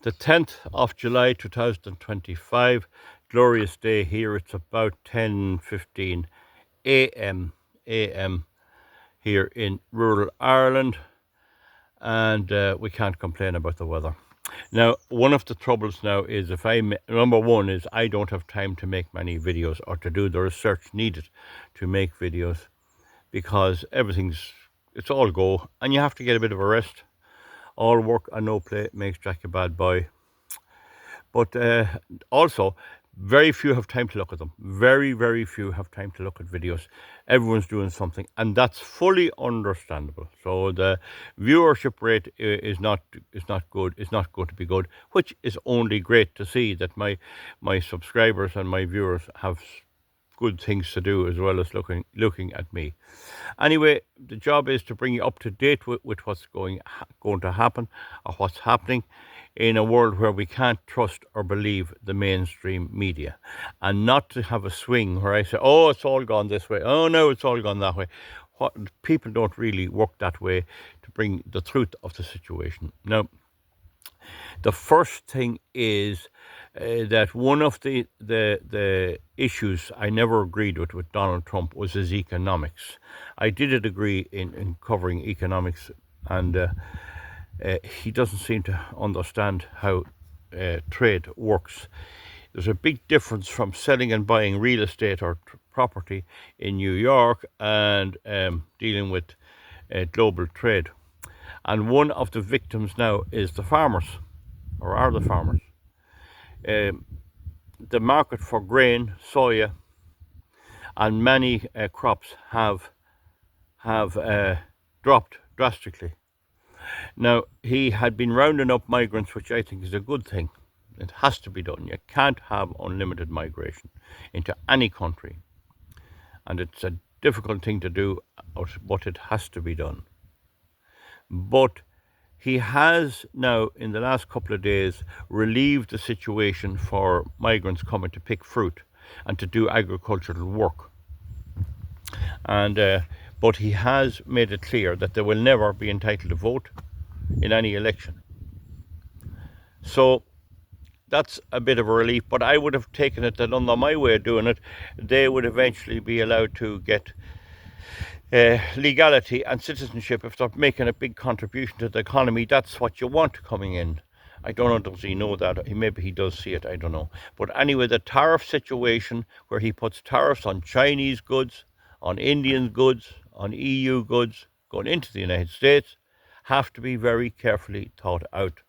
The 10th of July 2025, glorious day here. It's about 10:15 a.m. here in rural Ireland, and we can't complain about the weather. Now, one of the troubles now is number one is I don't have time to make many videos or to do the research needed to make videos because it's all go and you have to get a bit of a rest. All work and no play makes Jack a bad boy. But also, very few have time to look at them. Very, very few have time to look at videos. Everyone's doing something, and that's fully understandable. So the viewership rate is not good. It's not going to be good, which is only great to see that my subscribers and my viewers have good things to do as well as looking at me. Anyway, the job is to bring you up to date with what's going to happen or what's happening in a world where we can't trust or believe the mainstream media, and not to have a swing where I say, oh, it's all gone this way, oh no, it's all gone that way. People don't really work that way to bring the truth of the situation. Now, the first thing is that one of the issues I never agreed with Donald Trump was his economics. I did agree in covering economics, and he doesn't seem to understand how trade works. There's a big difference from selling and buying real estate or property in New York and dealing with global trade. And one of the victims now is the farmers, or are the farmers. The market for grain, soya, and many crops have dropped drastically. Now, he had been rounding up migrants, which I think is a good thing. It has to be done. You can't have unlimited migration into any country. And it's a difficult thing to do, but it has to be done. But he has now, in the last couple of days, relieved the situation for migrants coming to pick fruit and to do agricultural work. And but he has made it clear that they will never be entitled to vote in any election. So that's a bit of a relief, but I would have taken it that under my way of doing it, they would eventually be allowed to get legality and citizenship if they're making a big contribution to the economy. That's what you want coming in. I don't know, does he know that? Maybe he does see it, I don't know. But anyway, the tariff situation where he puts tariffs on Chinese goods, on Indian goods, on EU goods going into the United States have to be very carefully thought out.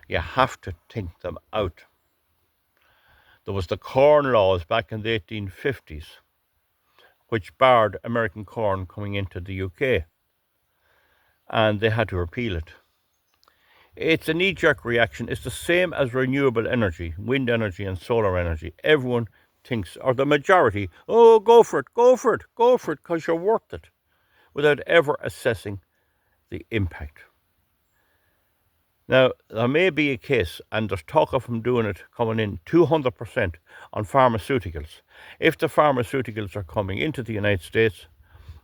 You have to think them out. There was the corn laws back in the 1850s, which barred American corn coming into the UK, and they had to repeal it. It's a knee-jerk reaction. It's the same as renewable energy, wind energy and solar energy. Everyone thinks, or the majority, oh, go for it, because you're worth it, without ever assessing the impact. Now, there may be a case, and there's talk of him doing it, coming in 200% on pharmaceuticals. If the pharmaceuticals are coming into the United States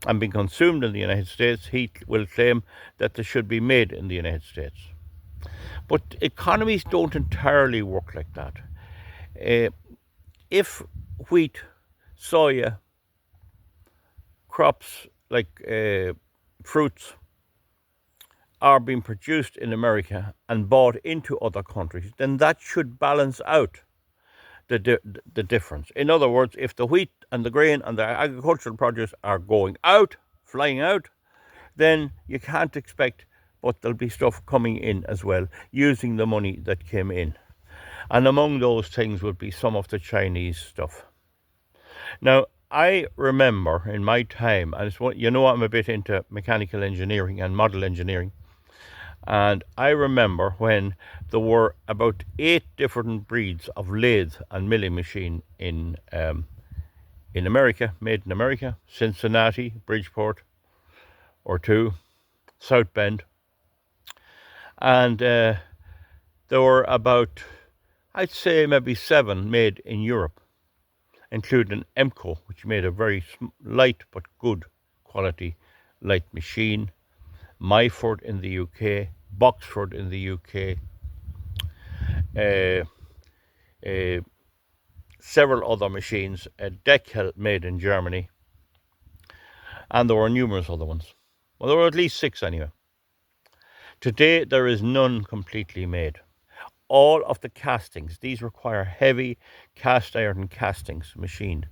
and being consumed in the United States, he will claim that they should be made in the United States. But economies don't entirely work like that. If wheat, soya, crops like fruits are being produced in America and bought into other countries, then that should balance out the difference. In other words, if the wheat and the grain and the agricultural produce are going out, flying out, then you can't expect, but there'll be stuff coming in as well, using the money that came in. And among those things would be some of the Chinese stuff. Now, I remember in my time, and I'm a bit into mechanical engineering and model engineering, and I remember when there were about 8 different breeds of lathe and milling machine in America, made in America, Cincinnati, Bridgeport, or 2, South Bend. And there were about, I'd say maybe 7 made in Europe, including Emco, which made a very light but good quality light machine. Myford in the UK, Boxford in the UK, uh, uh, several other machines, a Deckel made in Germany, and there were numerous other ones. Well, there were at least 6 anyway. Today, there is none completely made. All of the castings, these require heavy cast iron castings machined.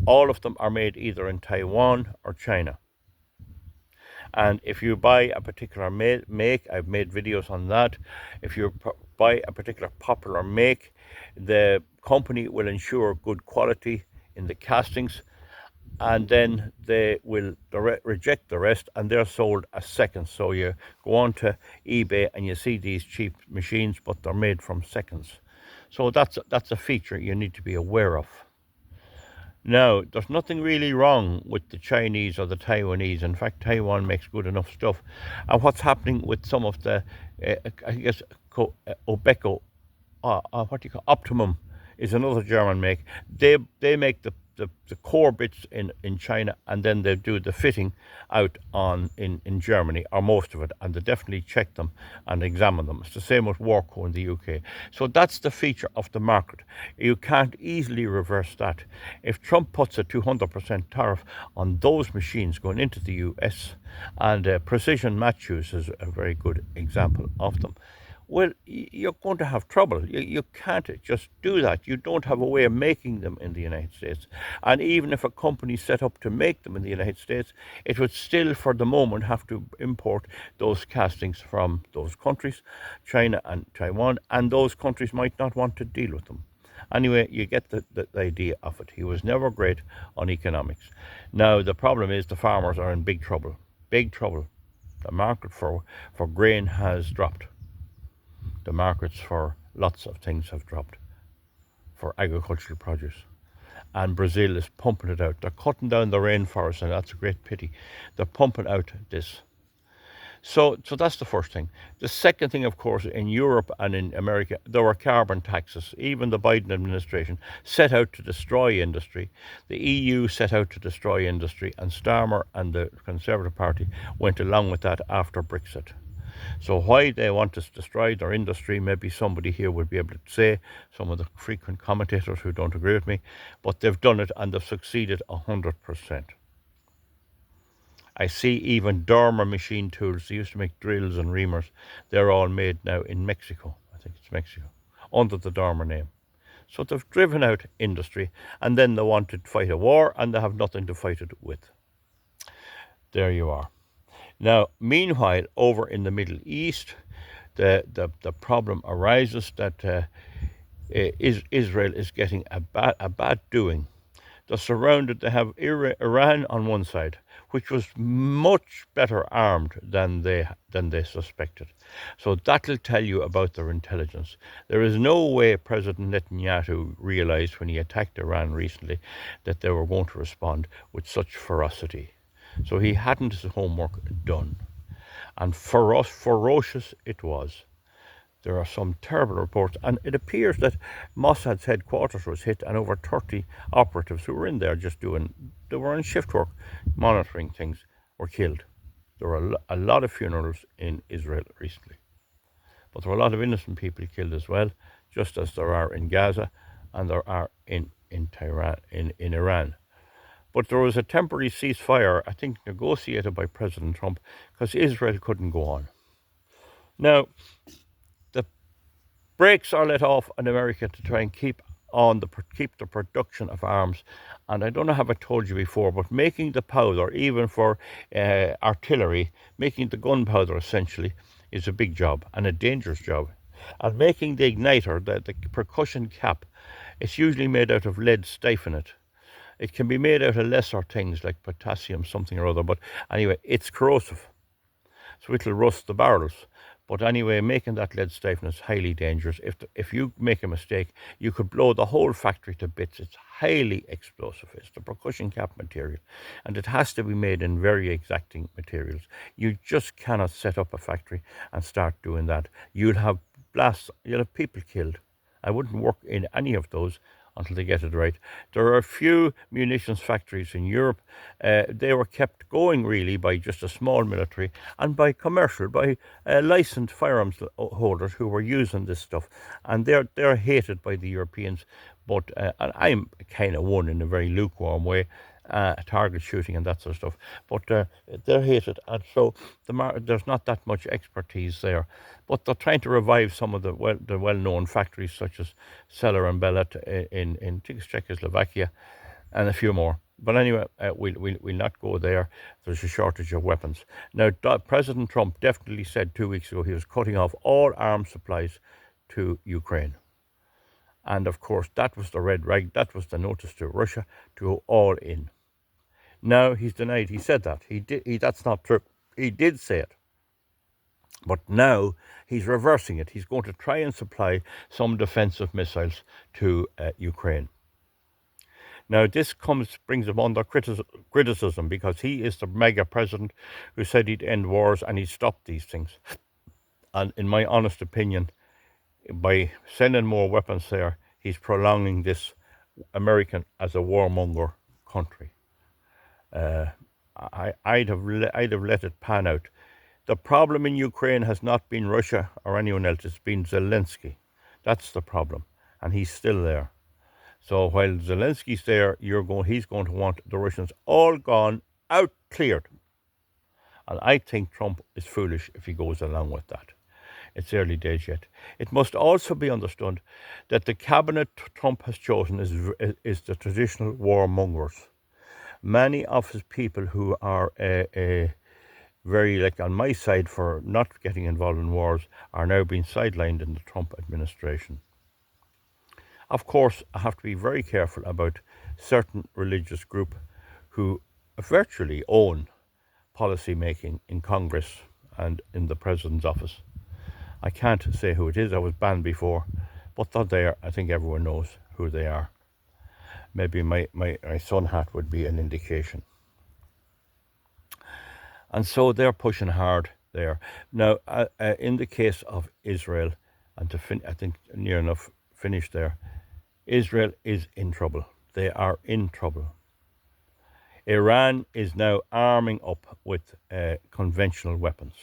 All of them are made either in Taiwan or China. And if you buy a particular make, I've made videos on that. If you buy a particular popular make, the company will ensure good quality in the castings, and then they will reject the rest, and they're sold as seconds. So you go on to eBay and you see these cheap machines, but they're made from seconds. So that's a feature you need to be aware of. Now, there's nothing really wrong with the Chinese or the Taiwanese. In fact, Taiwan makes good enough stuff. And what's happening with some of the, I guess, Obeco, what do you call Optimum is another German make. They make the core bits in China, and then they do the fitting out in Germany, or most of it, and they definitely check them and examine them. It's the same with Warco in the UK. So that's the feature of the market. You can't easily reverse that. If Trump puts a 200% tariff on those machines going into the US, and Precision Matthews is a very good example of them, well, you're going to have trouble. You can't just do that. You don't have a way of making them in the United States. And even if a company set up to make them in the United States, it would still, for the moment, have to import those castings from those countries, China and Taiwan, and those countries might not want to deal with them. Anyway, you get the idea of it. He was never great on economics. Now, the problem is the farmers are in big trouble. Big trouble. The market for grain has dropped. The markets for lots of things have dropped for agricultural produce. And Brazil is pumping it out. They're cutting down the rainforest, and that's a great pity. They're pumping out this. So that's the first thing. The second thing, of course, in Europe and in America, there were carbon taxes. Even the Biden administration set out to destroy industry. The EU set out to destroy industry, and Starmer and the Conservative Party went along with that after Brexit. So why they want to destroy their industry, maybe somebody here would be able to say, some of the frequent commentators who don't agree with me, but they've done it and they've succeeded 100%. I see even Dormer machine tools, they used to make drills and reamers, they're all made now in Mexico. I think it's Mexico, under the Dormer name. So they've driven out industry, and then they want to fight a war, and they have nothing to fight it with. There you are. Now, meanwhile, over in the Middle East, the problem arises that Israel is getting a bad doing. They're surrounded. They have Iran on one side, which was much better armed than they suspected. So that'll tell you about their intelligence. There is no way President Netanyahu realized when he attacked Iran recently that they were going to respond with such ferocity. So he hadn't his homework done. And ferocious it was. There are some terrible reports, and it appears that Mossad's headquarters was hit, and over 30 operatives who were in there they were on shift work, monitoring things, were killed. There were a lot of funerals in Israel recently. But there were a lot of innocent people killed as well, just as there are in Gaza and there are in Iran. But there was a temporary ceasefire, I think negotiated by President Trump, because Israel couldn't go on. Now, the brakes are let off on America to try and keep the production of arms. And I don't know how I told you before, but making the powder, even for artillery, making the gunpowder essentially, is a big job and a dangerous job. And making the igniter, the percussion cap, it's usually made out of lead stiphonet. It can be made out of lesser things like potassium something or other, but anyway, it's corrosive. So it'll rust the barrels. But anyway, making that lead stiphonet is highly dangerous. If you make a mistake, you could blow the whole factory to bits. It's highly explosive. It's the percussion cap material. And it has to be made in very exacting materials. You just cannot set up a factory and start doing that. You'll have blasts, you'll have people killed. I wouldn't work in any of those until they get it right. There are a few munitions factories in Europe. They were kept going really by just a small military and by commercial, by licensed firearms holders who were using this stuff, and they're hated by the Europeans. But and I'm kind of one in a very lukewarm way. Target shooting and that sort of stuff, but they're hated, and so there's not that much expertise there. But they're trying to revive some of the well-known factories, such as Celler and Bellet in Czechoslovakia, and a few more. But anyway, we'll not go there. There's a shortage of weapons. Now, President Trump definitely said 2 weeks ago he was cutting off all arms supplies to Ukraine. And of course, that was the red rag, that was the notice to Russia to go all in. Now he's denied he said that. That's not true. He did say it. But now he's reversing it. He's going to try and supply some defensive missiles to Ukraine. Now this brings him under criticism because he is the mega president who said he'd end wars and he'd stop these things. And in my honest opinion, by sending more weapons there, he's prolonging this American as a warmonger country. I'd have let it pan out. The problem in Ukraine has not been Russia or anyone else. It's been Zelensky. That's the problem, and he's still there. So while Zelensky's there, he's going to want the Russians all gone, out, cleared. And I think Trump is foolish if he goes along with that. It's early days yet. It must also be understood that the cabinet Trump has chosen is the traditional warmongers. Many of his people who are very, like, on my side for not getting involved in wars are now being sidelined in the Trump administration. Of course, I have to be very careful about certain religious group who virtually own policy making in Congress and in the president's office. I can't say who it is. I was banned before, but they're there. I think everyone knows who they are. Maybe my sun hat would be an indication. And so they're pushing hard there. Now, in the case of Israel, and I think near enough finished there, Israel is in trouble. They are in trouble. Iran is now arming up with conventional weapons.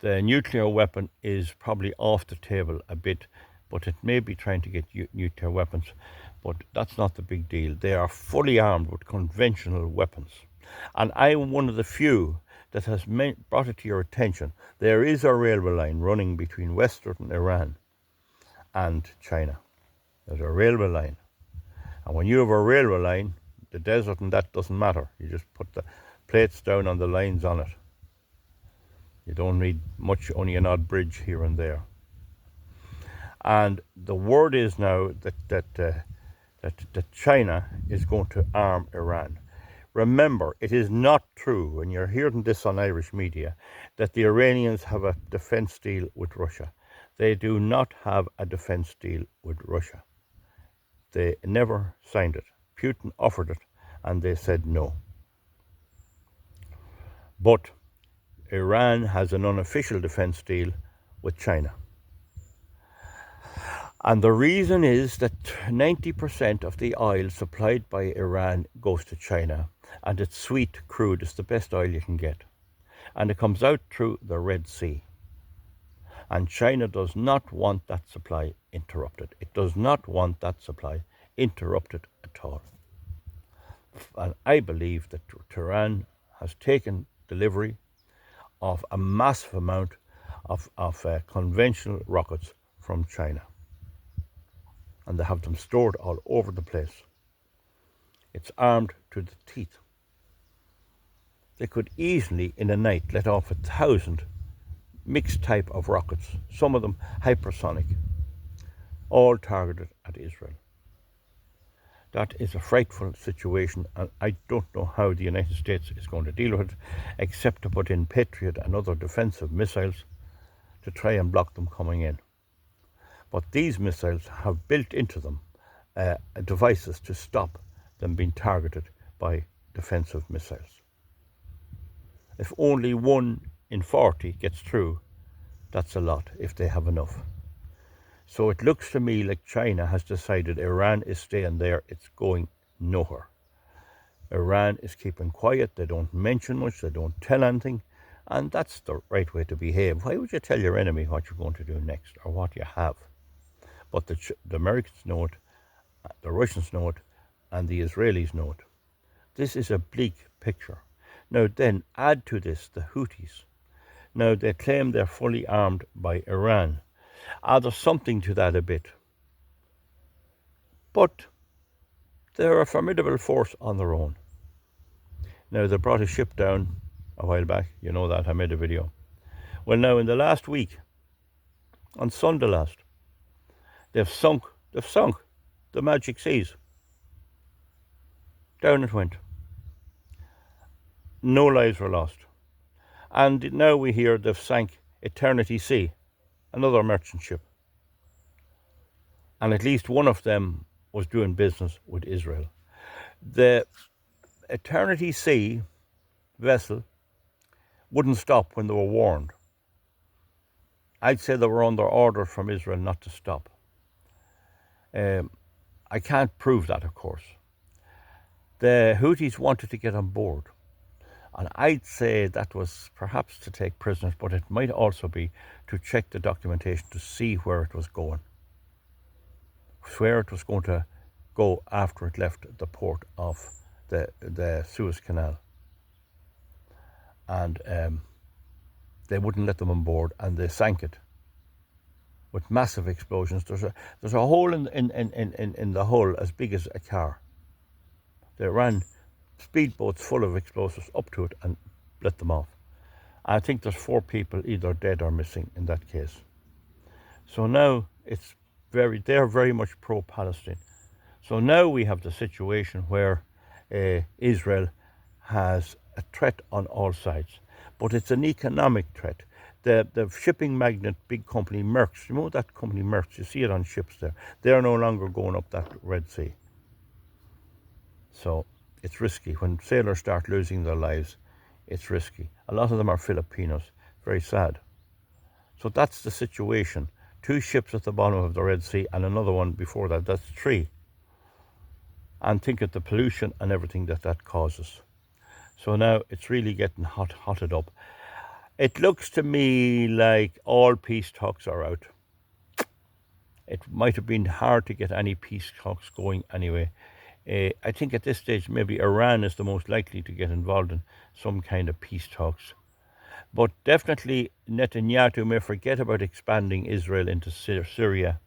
The nuclear weapon is probably off the table a bit, but it may be trying to get nuclear weapons. But that's not the big deal. They are fully armed with conventional weapons. And I'm one of the few that has brought it to your attention. There is a railway line running between western Iran and China. There's a railway line. And when you have a railway line, the desert and that doesn't matter. You just put the plates down on the lines on it. You don't need much, only an odd bridge here and there. And the word is now that China is going to arm Iran. Remember, it is not true, and you're hearing this on Irish media, that the Iranians have a defence deal with Russia. They do not have a defence deal with Russia. They never signed it. Putin offered it, and they said no. But Iran has an unofficial defence deal with China. And the reason is that 90% of the oil supplied by Iran goes to China, and it's sweet crude. It's the best oil you can get. And it comes out through the Red Sea. And China does not want that supply interrupted. It does not want that supply interrupted at all. And I believe that Tehran has taken delivery of a massive amount of conventional rockets from China. And they have them stored all over the place. It's armed to the teeth. They could easily, in a night, let off 1,000 mixed type of rockets, some of them hypersonic, all targeted at Israel. That is a frightful situation, and I don't know how the United States is going to deal with it, except to put in Patriot and other defensive missiles to try and block them coming in. But these missiles have built into them devices to stop them being targeted by defensive missiles. If only 1 in 40 gets through, that's a lot if they have enough. So it looks to me like China has decided Iran is staying there, it's going nowhere. Iran is keeping quiet, they don't mention much, they don't tell anything, and that's the right way to behave. Why would you tell your enemy what you're going to do next or what you have? But the Americans know it, the Russians know it, and the Israelis know it. This is a bleak picture. Now then, add to this the Houthis. Now they claim they're fully armed by Iran. There's something to that a bit. But they're a formidable force on their own. Now they brought a ship down a while back, you know that, I made a video. Well now in the last week, on Sunday last, they've sunk the magic seas. Down it went. No lives were lost. And now we hear they've sank Eternity Sea, another merchant ship. And at least one of them was doing business with Israel. The Eternity Sea vessel wouldn't stop when they were warned. I'd say they were under order from Israel not to stop. I can't prove that, of course. The Houthis wanted to get on board. And I'd say that was perhaps to take prisoners, but it might also be to check the documentation to see where it was going. Where it was going to go after it left the port of the Suez Canal. And they wouldn't let them on board, and they sank it with massive explosions. There's a hole in the hull as big as a car. They ran speedboats full of explosives up to it and let them off. I think there's 4 people either dead or missing in that case. So now they're very much pro-Palestine. So now we have the situation where Israel has a threat on all sides, but it's an economic threat. The shipping magnate, big company Maersk, you know that company Maersk, you see it on ships there. They're no longer going up that Red Sea. So it's risky. When sailors start losing their lives, it's risky. A lot of them are Filipinos. Very sad. So that's the situation. 2 ships at the bottom of the Red Sea and another one before that. That's 3. And think of the pollution and everything that causes. So now it's really getting hotted up. It looks to me like all peace talks are out. It might have been hard to get any peace talks going anyway. I think at this stage maybe Iran is the most likely to get involved in some kind of peace talks. But definitely Netanyahu may forget about expanding Israel into Syria.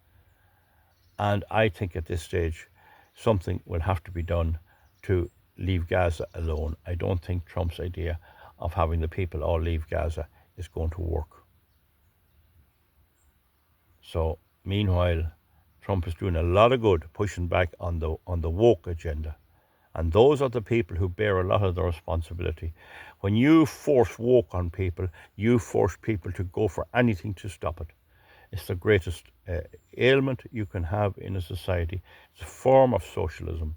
And I think at this stage something will have to be done to leave Gaza alone. I don't think Trump's idea of having the people all leave Gaza is going to work. So meanwhile, Trump is doing a lot of good pushing back on the woke agenda. And those are the people who bear a lot of the responsibility. When you force woke on people, you force people to go for anything to stop it. It's the greatest ailment you can have in a society. It's a form of socialism.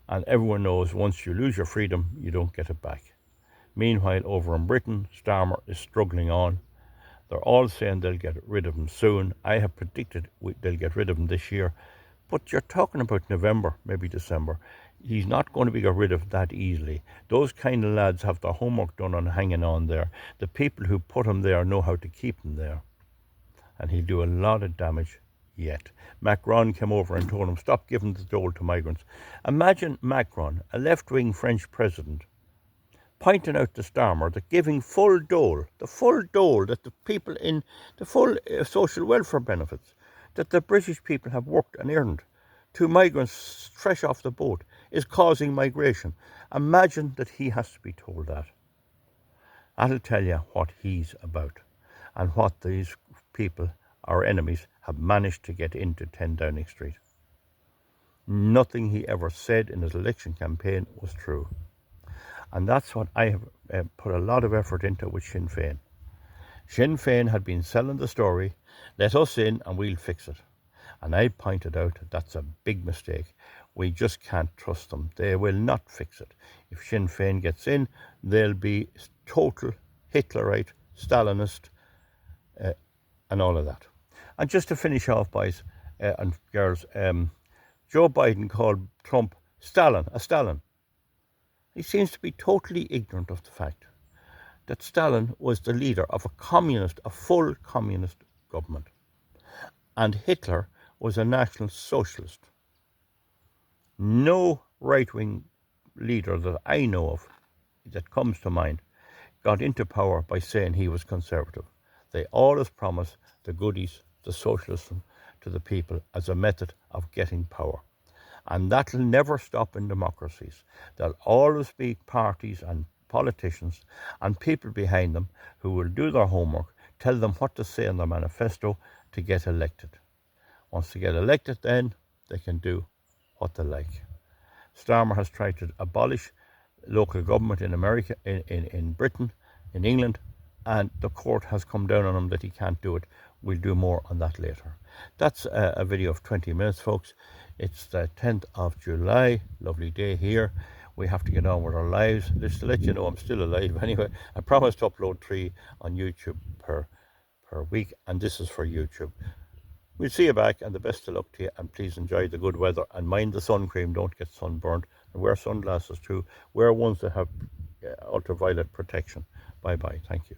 And everyone knows once you lose your freedom, you don't get it back. Meanwhile, over in Britain, Starmer is struggling on. They're all saying they'll get rid of him soon. I have predicted they'll get rid of him this year. But you're talking about November, maybe December. He's not going to be got rid of that easily. Those kind of lads have their homework done on hanging on there. The people who put him there know how to keep him there. And he'll do a lot of damage yet. Macron came over and told him, stop giving the dole to migrants. Imagine Macron, a left-wing French president, pointing out to Starmer that giving the full dole that the people in the full social welfare benefits that the British people have worked and earned to migrants fresh off the boat is causing migration. Imagine that he has to be told that. That'll tell you what he's about and what these people, our enemies, have managed to get into 10 Downing Street. Nothing he ever said in his election campaign was true. And that's what I have put a lot of effort into with Sinn Féin. Sinn Féin had been selling the story, let us in and we'll fix it. And I pointed out that's a big mistake. We just can't trust them. They will not fix it. If Sinn Féin gets in, they'll be total Hitlerite, Stalinist, and all of that. And just to finish off, boys and girls, Joe Biden called Trump Stalin, a Stalin. He seems to be totally ignorant of the fact that Stalin was the leader of a full communist government. And Hitler was a National Socialist. No right-wing leader that I know of that comes to mind got into power by saying he was conservative. They always promise the goodies, the socialism to the people as a method of getting power. And that'll never stop in democracies. There'll always be parties and politicians and people behind them who will do their homework, tell them what to say in their manifesto to get elected. Once they get elected, then they can do what they like. Starmer has tried to abolish local government in America, in Britain, in England, and the court has come down on him that he can't do it. We'll do more on that later. That's a video of 20 minutes, folks. It's the 10th of July. Lovely day here. We have to get on with our lives. Just to let you know, I'm still alive. Anyway, I promised to upload 3 on YouTube per week, and this is for YouTube. We'll see you back, and the best of luck to you, and please enjoy the good weather and mind the sun cream. Don't get sunburned, and wear sunglasses too. Wear ones that have ultraviolet protection. Bye bye. Thank you.